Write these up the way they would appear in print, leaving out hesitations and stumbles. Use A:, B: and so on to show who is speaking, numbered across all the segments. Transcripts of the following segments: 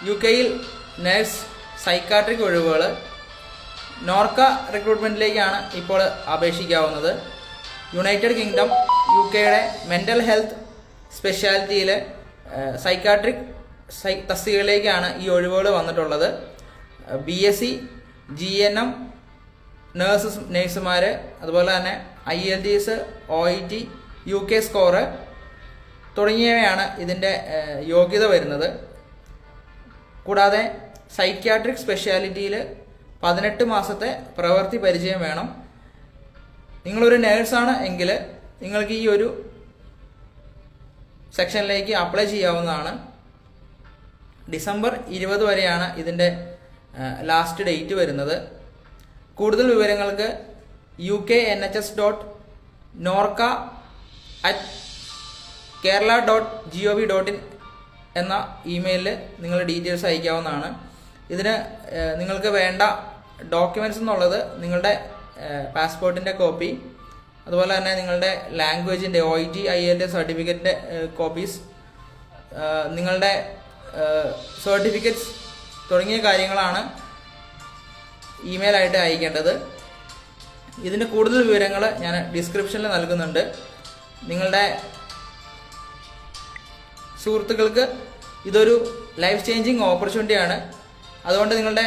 A: UK-യിൽ nurse psychiatric ഒഴിവുകൾ നോർക്ക റിക്രൂട്ട്മെൻറ്റിലേക്കാണ് ഇപ്പോൾ അപേക്ഷിക്കാവുന്നത്. യുണൈറ്റഡ് കിങ്ഡം UK-യുടെ മെൻ്റൽ ഹെൽത്ത് സ്പെഷ്യാലിറ്റിയിൽ സൈക്കാട്രിക് തസ്തികയിലേക്കാണ് ഈ ഒഴിവുകൾ വന്നിട്ടുള്ളത്. BSc, GNM നേഴ്സുമാർ, അതുപോലെ തന്നെ IELTS, OET, UK സ്കോറ് തുടങ്ങിയവയാണ് ഇതിൻ്റെ യോഗ്യത വരുന്നത്. കൂടാതെ സൈക്യാട്രിക് സ്പെഷ്യാലിറ്റിയിൽ 18 മാസത്തെ പ്രവൃത്തി പരിചയം വേണം. നിങ്ങളൊരു നേഴ്സാണ് എങ്കിൽ നിങ്ങൾക്ക് ഈ ഒരു സെക്ഷനിലേക്ക് അപ്ലൈ ചെയ്യാവുന്നതാണ്. ഡിസംബർ 20 വരെയാണ് ഇതിൻ്റെ ലാസ്റ്റ് ഡേറ്റ് വരുന്നത്. കൂടുതൽ വിവരങ്ങൾക്ക് ukNHS.norca@kerala.gov.in എന്ന ഇമെയിലിൽ നിങ്ങൾ ഡീറ്റെയിൽസ് അയക്കാവുന്നതാണ്. ഇതിന് നിങ്ങൾക്ക് വേണ്ട ഡോക്യുമെൻറ്റ്സ് എന്നുള്ളത് നിങ്ങളുടെ പാസ്പോർട്ടിൻ്റെ കോപ്പി, അതുപോലെ തന്നെ നിങ്ങളുടെ ലാംഗ്വേജിൻ്റെ OET, IELTS സർട്ടിഫിക്കറ്റിൻ്റെ കോപ്പീസ്, നിങ്ങളുടെ സർട്ടിഫിക്കറ്റ്സ് തുടങ്ങിയ കാര്യങ്ങളാണ് ഇമെയിലായിട്ട് അയക്കേണ്ടത്. ഇതിൻ്റെ കൂടുതൽ വിവരങ്ങൾ ഞാൻ ഡിസ്ക്രിപ്ഷനിൽ നൽകുന്നുണ്ട്. നിങ്ങളുടെ സുഹൃത്തുക്കൾക്ക് ഇതൊരു ലൈഫ് ചേഞ്ചിങ് ഓപ്പർച്യൂണിറ്റിയാണ്. അതുകൊണ്ട് നിങ്ങളുടെ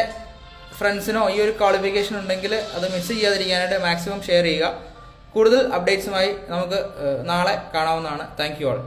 A: ഫ്രണ്ട്സിനോ ഈ ഒരു ക്വാളിഫിക്കേഷൻ ഉണ്ടെങ്കിൽ അത് മിസ് ചെയ്യാതിരിക്കാനായിട്ട് മാക്സിമം ഷെയർ ചെയ്യുക. കൂടുതൽ അപ്ഡേറ്റ്സുമായി നമുക്ക് നാളെ കാണാവുന്നതാണ്. Thank you all.